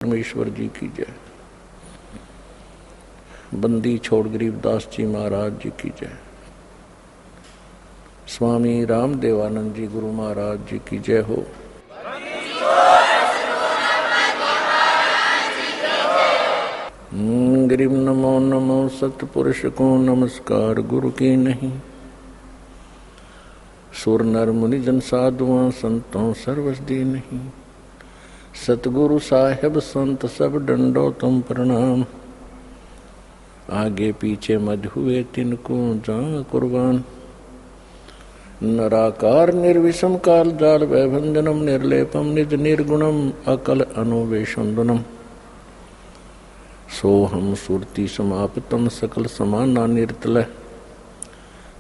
परमेश्वर जी की जय। बंदी छोड़ गरीबदास जी महाराज जी की जय। स्वामी रामदेवानंद जी गुरु महाराज जी की जय हो। गरीब नमो नमो सतपुरुष को नमस्कार गुरु की नहीं। सुर नर मुनि जन साधुआं संतों सर्वस दी नहीं। सतगुरु साहेब संत सब डंडो तुम प्रणाम। आगे पीछे मध हुए तिनको जा कुर्बान। नराकार निर्विषम काल जाल वैभंजनम निर्लेपम निज निर्गुणम अकल अनुवेशंदनम। सोहम सुरति समाप्तम सकल समाना निर्तल।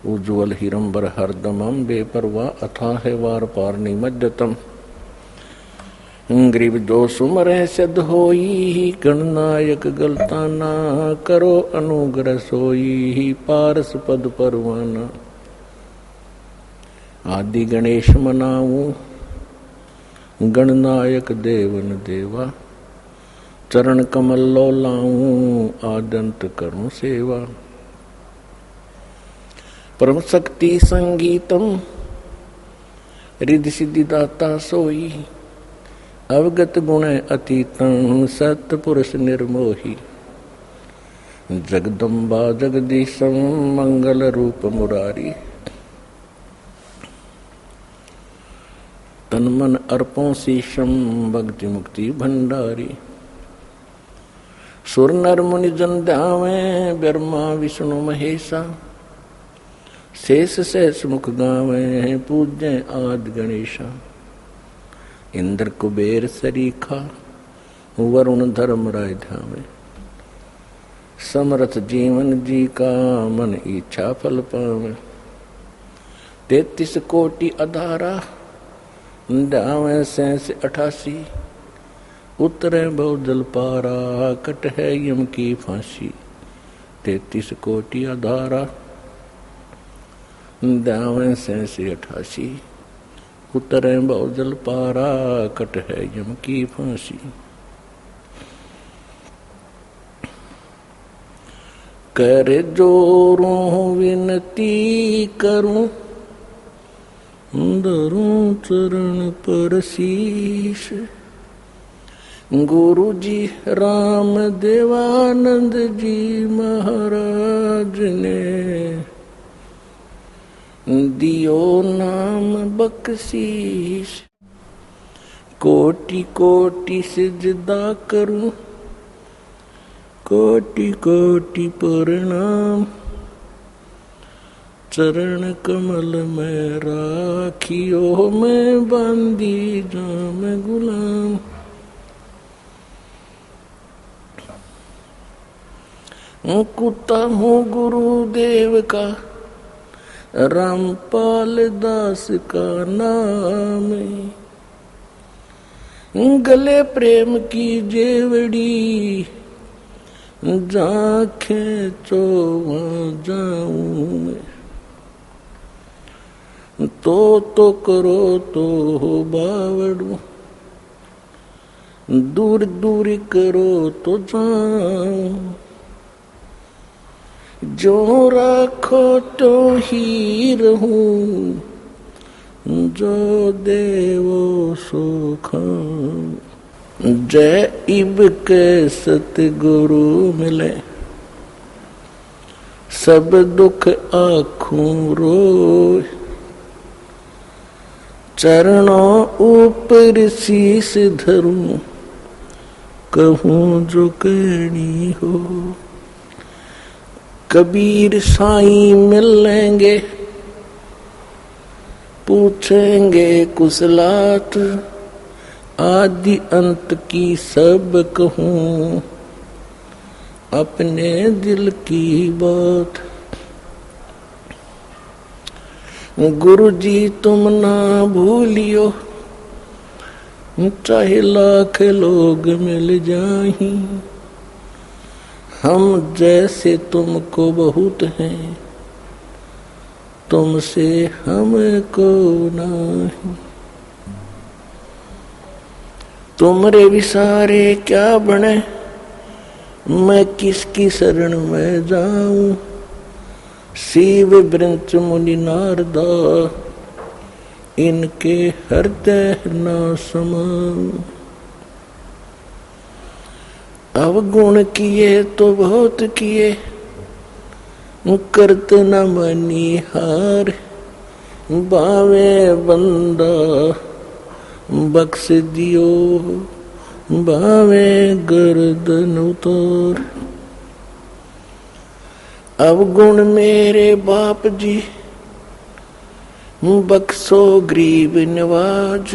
उज्ज्वल हिरंबर हरदमम बेपरवा अथाह वार पार निमज्जतम। गरीब जो सुमरे सिद्ध होई गणनायक गलताना। करो अनुग्रह सोई पारस पद परवाना। आदि गणेश मनाऊं गणनायक देवन देवा। चरण कमल लो लाऊं आदंत करूं सेवा। परम शक्ति संगीतम रिद्धि सिद्धि दाता सोई। अवगत गुण अतीतं सत्पुरुष निर्मोही। जगदम्बा जगदीशम मंगल रूप मुरारी। तन मन अर्पों शीशम भक्ति मुक्ति भंडारी। सुर नर मुनि जन ध्यावे ब्रह्मा विष्णु महेशा। शेष शेष मुख गावे पूज्य आदि गणेशा। इंद्र कुबेर सरीखा वरुण धर्म राय धामे। समर्थ जीवन जी का मन इच्छा फल पावे। 33 कोटि अधारा दावे 88। उतरे बहु जल पारा कट है यम की फांसी। 33 कोटि अधारा दावे 88। उतरे बहुजल पारा कट है यम की फांसी। कर जोरों विनती करूं धरूं चरण पर शीश। गुरु जी राम देवानंद जी महाराज ने दियो नाम बख्शीश। कोटि कोटि सिजदा करूं कोटि कोटि प्रणाम। चरण कमल में राखियो मैं बांधी जाम गुलाम। कुत्ता हूँ गुरुदेव का रामपाल दास का नाम। गले प्रेम की जेवड़ी जाखें चो वहाँ जाऊं मैं। तो करो तो हो बावड़ू दूर दूर करो तो जाऊं। जो राखो तो ही रहूं जो देवो सो खाऊं। जय इब के सतगुरु मिले सब दुख आँखों रोए। चरणों ऊपर शीश धरूं कहूँ जो कहनी हो। कबीर साईं मिलेंगे पूछेंगे कुशलात। आदि अंत की सब कहूँ अपने दिल की बात। गुरु जी तुम ना भूलियो चाहे लाख लोग मिल जाहीं। हम जैसे तुमको बहुत हैं तुमसे हमको नहीं। तुमरे विसारे क्या बने, मैं किसकी शरण में जाऊं। शिव वृंच मुनि नारदा, इनके हृदय न समाऊं। अवगुण किए तो बहुत किए, करत न मनिहार। बावे बंदा बख्श दियो, बावे गर्दन उतार। अवगुण मेरे बाप जी, बख्शो गरीब नवाज।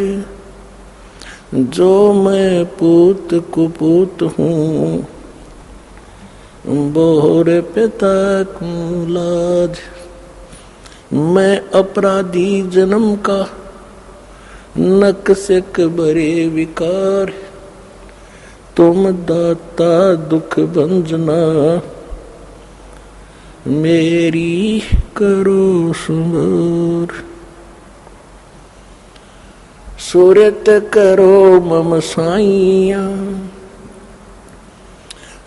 जो मैं पूत कुपूत हूँ, बोर पिता को लाज। मैं अपराधी जन्म का, नक से बरे विकार। तुम दाता दुख भंजना, मेरी करो सुमर। सूरत करो मम साइया,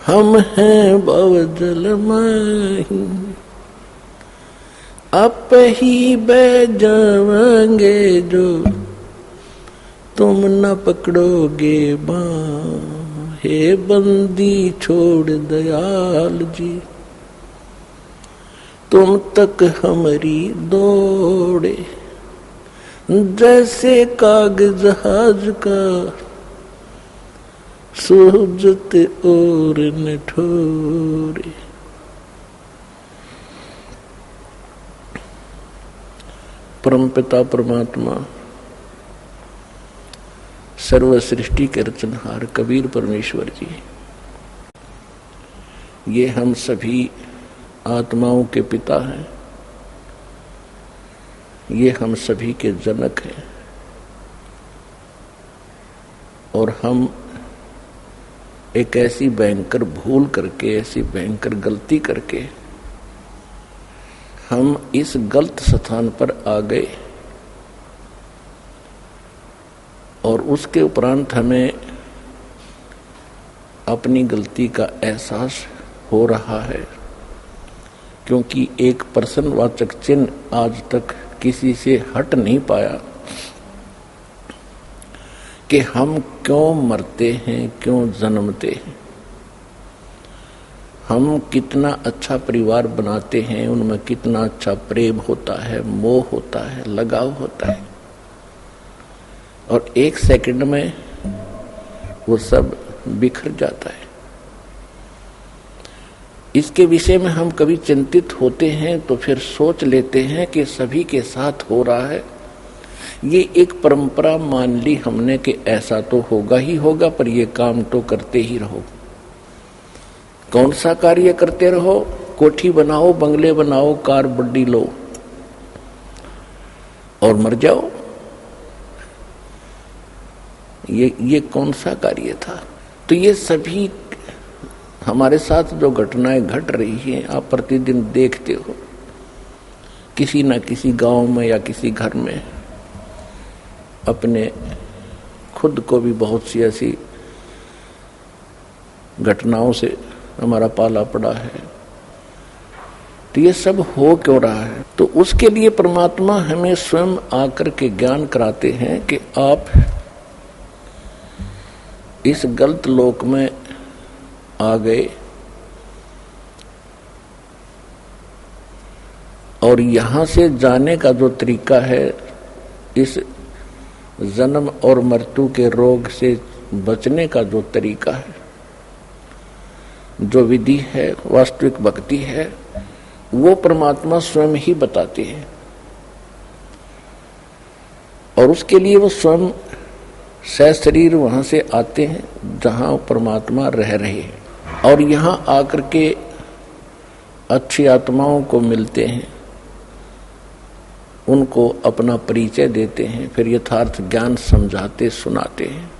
हम हैं भवजल माही। आप ही बह जाएंगे जो, तुम न पकड़ोगे बाँ। हे बंदी छोड़ दयाल जी, तुम तक हमारी दौड़े। जैसे कागज जहाज का, सूझत और न ठोरे। परमपिता परमात्मा, सर्व सृष्टि के रचनहार कबीर परमेश्वर जी, ये हम सभी आत्माओं के पिता हैं, ये हम सभी के जनक हैं। और हम एक ऐसी भयंकर भूल करके, ऐसी भयंकर गलती करके हम इस गलत स्थान पर आ गए। और उसके उपरांत हमें अपनी गलती का एहसास हो रहा है, क्योंकि एक प्रश्नवाचक चिन्ह आज तक किसी से हट नहीं पाया कि हम क्यों मरते हैं, क्यों जन्मते हैं। हम कितना अच्छा परिवार बनाते हैं, उनमें कितना अच्छा प्रेम होता है, मोह होता है, लगाव होता है, और एक सेकंड में वो सब बिखर जाता है। इसके विषय में हम कभी चिंतित होते हैं तो फिर सोच लेते हैं कि सभी के साथ हो रहा है। ये एक परंपरा मान ली हमने कि ऐसा तो होगा ही होगा, पर ये काम तो करते ही रहो। कौन सा कार्य करते रहो? कोठी बनाओ, बंगले बनाओ, कार बड्डी लो और मर जाओ। ये कौन सा कार्य था? तो ये सभी हमारे साथ जो घटनाएं घट रही हैं, आप प्रतिदिन देखते हो। किसी न किसी गांव में या किसी घर में अपने खुद को भी बहुत सी ऐसी घटनाओं से हमारा पाला पड़ा है। तो ये सब हो क्यों रहा है? तो उसके लिए परमात्मा हमें स्वयं आकर के ज्ञान कराते हैं कि आप इस गलत लोक में आ गए और यहां से जाने का जो तरीका है, इस जन्म और मृत्यु के रोग से बचने का जो तरीका है, जो विधि है, वास्तविक भक्ति है, वो परमात्मा स्वयं ही बताते हैं। और उसके लिए वो स्वयं सशरीर वहां से आते हैं जहां परमात्मा रह रहे हैं, और यहां आकर के अच्छी आत्माओं को मिलते हैं, उनको अपना परिचय देते हैं, फिर यथार्थ ज्ञान समझाते सुनाते हैं।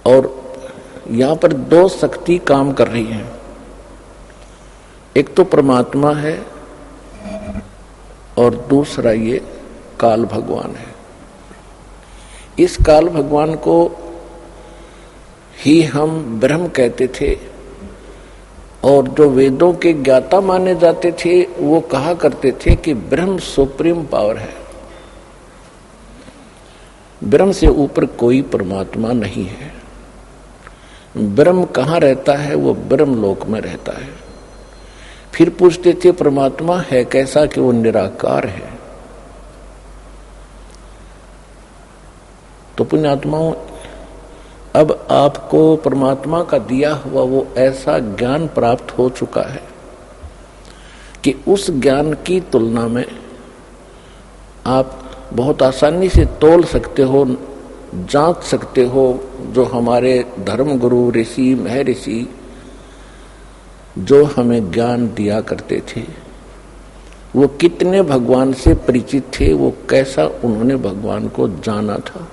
और यहां पर दो शक्ति काम कर रही है। एक तो परमात्मा है और दूसरा ये काल भगवान है। इस काल भगवान को ही हम ब्रह्म कहते थे, और जो वेदों के ज्ञाता माने जाते थे वो कहा करते थे कि ब्रह्म सुप्रीम पावर है, ब्रह्म से ऊपर कोई परमात्मा नहीं है। ब्रह्म कहाँ रहता है? वो ब्रह्म लोक में रहता है। फिर पूछते थे परमात्मा है कैसा? कि वो निराकार है। तो पुण्यात्माओं, अब आपको परमात्मा का दिया हुआ वो ऐसा ज्ञान प्राप्त हो चुका है कि उस ज्ञान की तुलना में आप बहुत आसानी से तोल सकते हो, जांच सकते हो। जो हमारे धर्म गुरु ऋषि महर्षि जो हमें ज्ञान दिया करते थे, वो कितने भगवान से परिचित थे, वो कैसा उन्होंने भगवान को जाना था।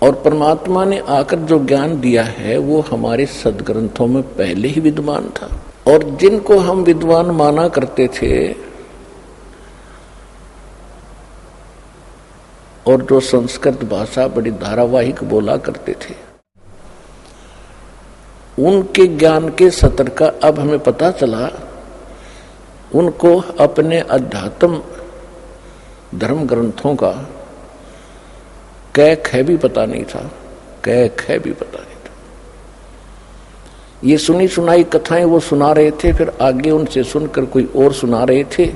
और परमात्मा ने आकर जो ज्ञान दिया है वो हमारे सदग्रंथों में पहले ही विद्यमान था। और जिनको हम विद्वान माना करते थे और जो संस्कृत भाषा बड़ी धारावाहिक बोला करते थे, उनके ज्ञान के स्तर का अब हमें पता चला। उनको अपने अध्यात्म धर्म ग्रंथों का कै ख भी पता नहीं था, कै ख भी पता नहीं था। ये सुनी सुनाई कथाएं वो सुना रहे थे, फिर आगे उनसे सुनकर कोई और सुना रहे थे।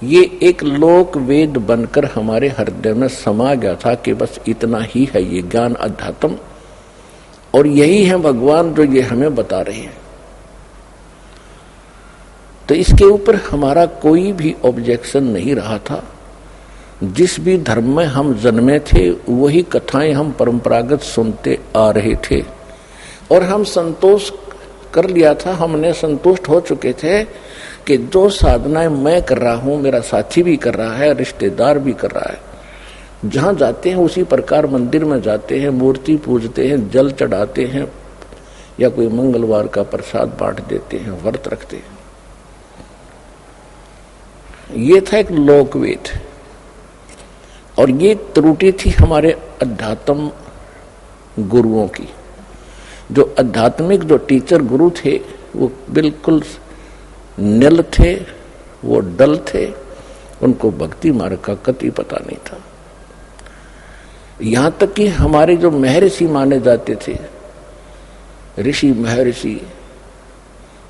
ये एक लोक वेद बनकर हमारे हृदय में समा गया था कि बस इतना ही है ये ज्ञान अध्यात्म, और यही है भगवान जो ये हमें बता रहे हैं। तो इसके ऊपर हमारा कोई भी ऑब्जेक्शन नहीं रहा था। जिस भी धर्म में हम जन्मे थे वही कथाएं हम परंपरागत सुनते आ रहे थे, और हम संतोष कर लिया था। हमने संतुष्ट हो चुके थे कि जो साधनाएं मैं कर रहा हूं, मेरा साथी भी कर रहा है, रिश्तेदार भी कर रहा है। जहां जाते हैं उसी प्रकार मंदिर में जाते हैं, मूर्ति पूजते हैं, जल चढ़ाते हैं, या कोई मंगलवार का प्रसाद बांट देते हैं, व्रत रखते हैं। ये था एक लोकवेद, और ये त्रुटि थी हमारे अध्यात्म गुरुओं की। जो आध्यात्मिक जो टीचर गुरु थे वो बिल्कुल निल थे, वो डल थे, उनको भक्ति मार्ग का कति पता नहीं था। यहां तक कि हमारे जो महर्षि माने जाते थे, ऋषि महर्षि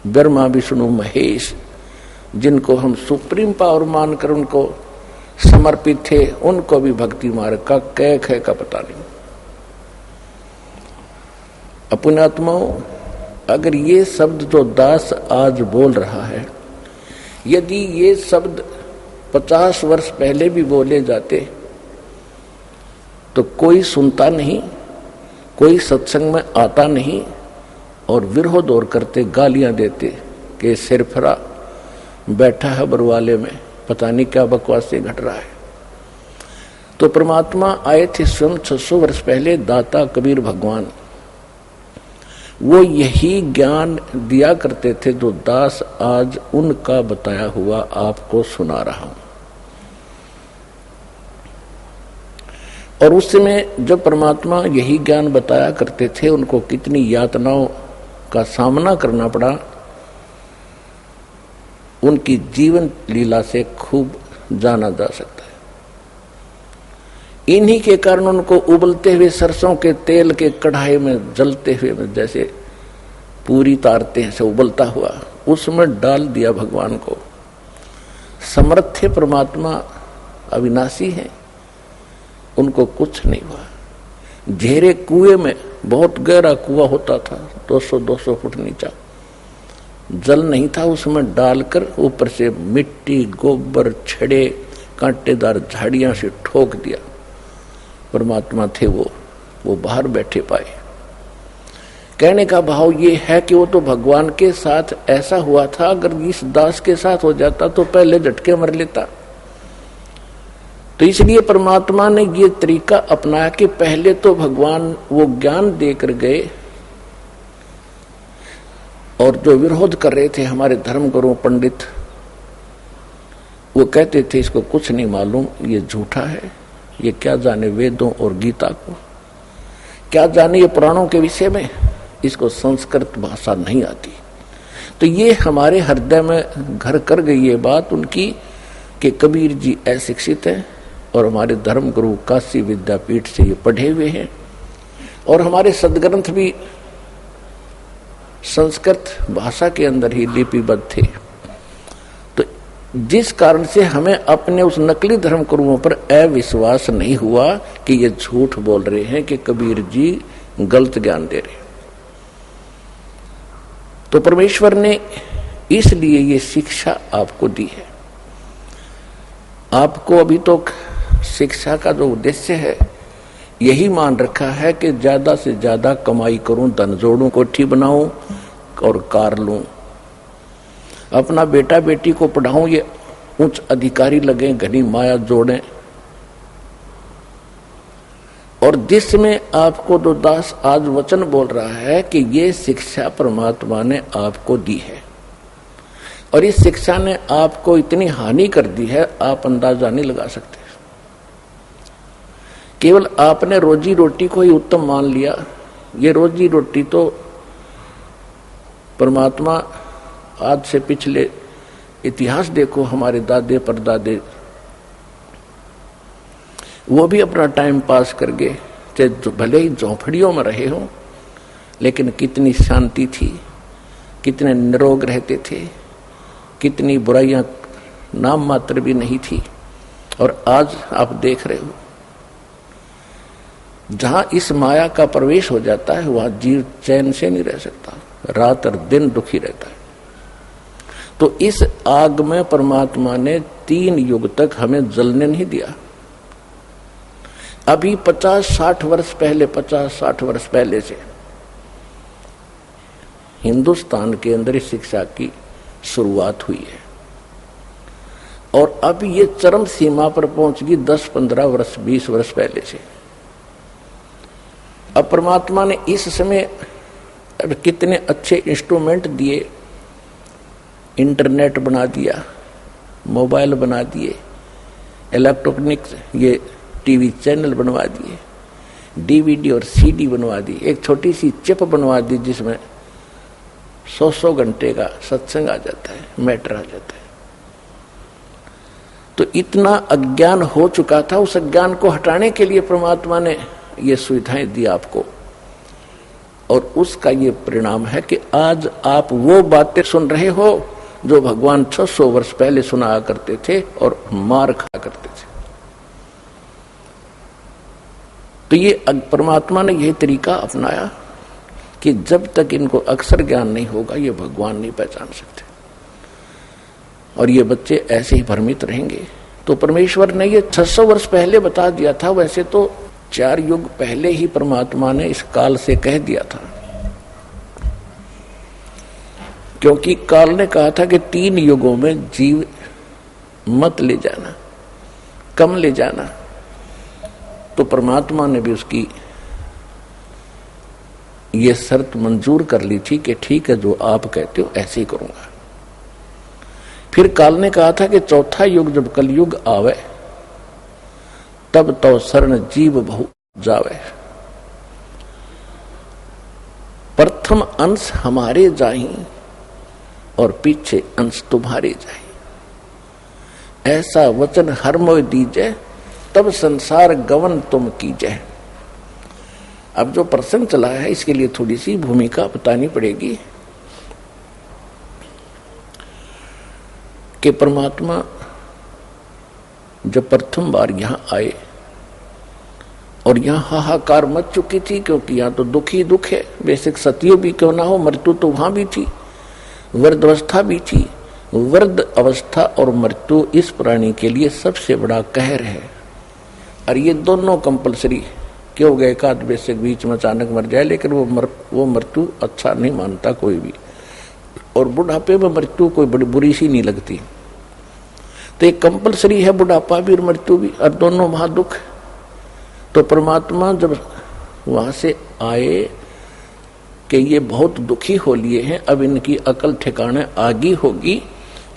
ब्रह्मा विष्णु महेश, जिनको हम सुप्रीम पावर मानकर उनको समर्पित थे, उनको भी भक्ति मार्ग का कै ख का पता नहीं। पुण्यात्माओं, अगर ये शब्द जो दास आज बोल रहा है, यदि ये शब्द 50 वर्ष पहले भी बोले जाते तो कोई सुनता नहीं, कोई सत्संग में आता नहीं, और विरोध और करते, गालियां देते कि सिरफरा बैठा है बरवाले में, पता नहीं क्या बकवासें घट रहा है। तो परमात्मा आए थे स्वयं 600 वर्ष पहले, दाता कबीर भगवान। वो यही ज्ञान दिया करते थे जो दास आज उनका बताया हुआ आपको सुना रहा हूं। और उस समय जब परमात्मा यही ज्ञान बताया करते थे, उनको कितनी यातनाओं का सामना करना पड़ा, उनकी जीवन लीला से खूब जाना जा सकता है। इन्हीं के कारण उनको उबलते हुए सरसों के तेल के कढ़ाई में जलते हुए, जैसे पूरी तारते हैं से उबलता हुआ, उसमें डाल दिया भगवान को। समर्थ थे परमात्मा, अविनाशी हैं, उनको कुछ नहीं हुआ। घेरे कुएं में, बहुत गहरा कुआं होता था, 200-200 फुट नीचा, जल नहीं था, उसमें डालकर ऊपर से मिट्टी, गोबर, छड़े, कांटेदार झाड़ियां से ठोक दिया। परमात्मा थे वो बाहर बैठे पाए। कहने का भाव ये है कि वो तो भगवान के साथ ऐसा हुआ था, अगर इस दास के साथ हो जाता तो पहले झटके मर लेता। तो इसलिए परमात्मा ने ये तरीका अपनाया कि पहले तो भगवान वो ज्ञान देकर गए, और जो विरोध कर रहे थे हमारे धर्म गुरु पंडित, वो कहते थे इसको कुछ नहीं मालूम, ये झूठा है, ये क्या जाने वेदों और गीता को। क्या जाने ये पुराणों के विषय में, इसको संस्कृत भाषा नहीं आती। तो ये हमारे हृदय में घर कर गई ये बात उनकी कि कबीर जी अशिक्षित हैं और हमारे धर्म गुरु काशी विद्यापीठ से ये पढ़े हुए हैं और हमारे सदग्रंथ भी संस्कृत भाषा के अंदर ही लिपिबद्ध थे। तो जिस कारण से हमें अपने उस नकली धर्म गुरुओं पर अविश्वास नहीं हुआ कि ये झूठ बोल रहे हैं कि कबीर जी गलत ज्ञान दे रहे हैं। तो परमेश्वर ने इसलिए ये शिक्षा आपको दी है। आपको अभी तो शिक्षा का जो उद्देश्य है यही मान रखा है कि ज्यादा से ज्यादा कमाई करूं, धन जोड़ूं, कोठी बनाऊं और कार लूं, अपना बेटा बेटी को पढ़ाऊं, ये उच्च अधिकारी लगे, घनी माया जोड़ें। और जिसमें आपको तो दास आज वचन बोल रहा है कि ये शिक्षा परमात्मा ने आपको दी है और इस शिक्षा ने आपको इतनी हानि कर दी है आप अंदाजा नहीं लगा सकते। केवल आपने रोजी रोटी को ही उत्तम मान लिया। ये रोजी रोटी तो परमात्मा आज से पिछले इतिहास देखो, हमारे दादे परदादे वो भी अपना टाइम पास कर गए, चाहे भले ही झोंपड़ियों में रहे हो, लेकिन कितनी शांति थी, कितने निरोग रहते थे, कितनी बुराइयां नाम मात्र भी नहीं थी। और आज आप देख रहे हो जहां इस माया का प्रवेश हो जाता है वहां जीव चैन से नहीं रह सकता, रात और दिन दुखी रहता है। तो इस आग में परमात्मा ने 3 युग तक हमें जलने नहीं दिया। अभी 50-60 वर्ष पहले से हिंदुस्तान के अंदर इस शिक्षा की शुरुआत हुई है और अब ये चरम सीमा पर पहुंच गई 10-15 वर्ष 20 वर्ष पहले से। अब परमात्मा ने इस समय अब कितने अच्छे इंस्ट्रूमेंट दिए, इंटरनेट बना दिया, मोबाइल बना दिए, इलेक्ट्रॉनिक्स ये टीवी चैनल बनवा दिए, डीवीडी और सीडी बनवा दी, एक छोटी सी चिप बनवा दी जिसमें 100 घंटे का सत्संग आ जाता है, मैटर आ जाता है। तो इतना अज्ञान हो चुका था, उस अज्ञान को हटाने के लिए परमात्मा ने ये सुविधाएं दी आपको और उसका ये परिणाम है कि आज आप वो बातें सुन रहे हो जो भगवान 600 वर्ष पहले सुनाया करते थे और मार खाया करते थे। तो ये परमात्मा ने यही तरीका अपनाया कि जब तक इनको अक्षर ज्ञान नहीं होगा ये भगवान नहीं पहचान सकते और ये बच्चे ऐसे ही भ्रमित रहेंगे। तो परमेश्वर ने ये 600 वर्ष पहले बता दिया था, वैसे तो 4 युग पहले ही परमात्मा ने इस काल से कह दिया था, क्योंकि काल ने कहा था कि 3 युगों में जीव मत ले जाना, कम ले जाना। तो परमात्मा ने भी उसकी ये शर्त मंजूर कर ली थी कि ठीक है जो आप कहते हो ऐसे ही करूंगा। फिर काल ने कहा था कि 4था युग जब कलयुग आवे तब तो शरण जीव बहु जावे, प्रथम अंश हमारे जाहि और पीछे अंश तुम्हारे जाहि, ऐसा वचन हर मोय दीजे तब संसार गवन तुम कीजे। अब जो प्रसंग चला है इसके लिए थोड़ी सी भूमिका बतानी पड़ेगी कि परमात्मा जब प्रथम बार यहां आए और यहां हाहाकार मच चुकी थी, क्योंकि यहां तो दुख ही दुख है, बेसिक सत्य भी क्यों ना हो, मृत्यु तो वहां भी थी, वृद्ध अवस्था भी थी। वृद्ध अवस्था और मृत्यु इस प्राणी के लिए सबसे बड़ा कहर है और ये दोनों कंपलसरी। क्यों गए का बेसिक बीच में अचानक मर जाए, लेकिन वो मृत्यु अच्छा नहीं मानता कोई भी, और बुढ़ापे में मृत्यु कोई बड़ी बुरी सी नहीं लगती। तो एक कंपलसरी है बुढ़ापा भी और मृत्यु भी, और दोनों महादुख। तो परमात्मा जब वहां से आए कि ये बहुत दुखी हो लिए हैं, अब इनकी अकल ठिकाने आगी होगी,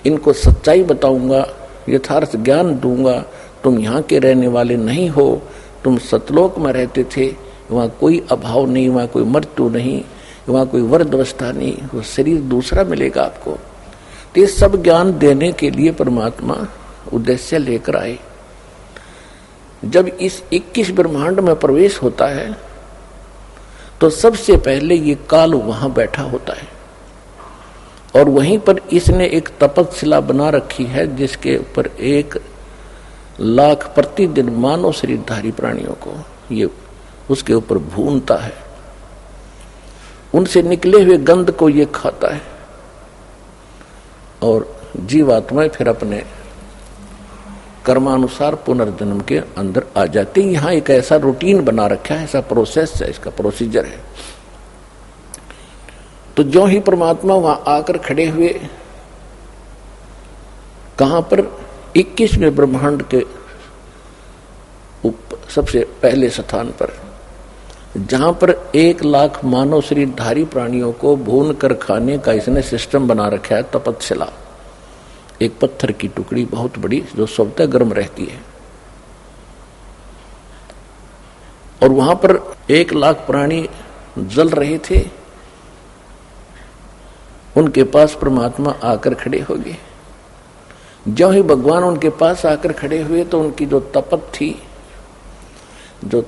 इनको सच्चाई बताऊंगा, यथार्थ ज्ञान दूंगा। तुम यहाँ के रहने वाले नहीं हो, तुम सतलोक में रहते थे, वहां कोई अभाव नहीं, वहां कोई मृत्यु नहीं, वहां कोई वृद्धावस्था नहीं, वो शरीर दूसरा मिलेगा आपको। तो ये सब ज्ञान देने के लिए परमात्मा उद्देश्य लेकर आए। जब इस 21 ब्रह्मांड में प्रवेश होता है तो सबसे पहले ये काल वहां बैठा होता है और वहीं पर इसने एक तपस्शिला बना रखी है जिसके ऊपर 1 लाख प्रतिदिन मानव शरीरधारी प्राणियों को ये उसके ऊपर भूनता है, उनसे निकले हुए गंध को ये खाता है और जीवात्माएं फिर अपने कर्मानुसार पुनर्जन्म के अंदर आ जाते हैं। यहां एक ऐसा रूटीन बना रखा है, ऐसा प्रोसेस है, इसका प्रोसीजर है। तो जो ही परमात्मा वहां आकर खड़े हुए, कहां पर 21वें ब्रह्मांड के सबसे पहले स्थान पर, जहां पर 1 लाख मानव शरीरधारी प्राणियों को भून कर खाने का इसने सिस्टम बना रखा है, तपस्शिला। एक पत्थर की टुकड़ी बहुत बड़ी जो स्वतः गर्म रहती है और वहां पर 1 लाख प्राणी जल रहे थे। उनके पास परमात्मा आकर खड़े हो गए। जो ही भगवान उनके पास आकर खड़े हुए तो उनकी जो तपत थी, जो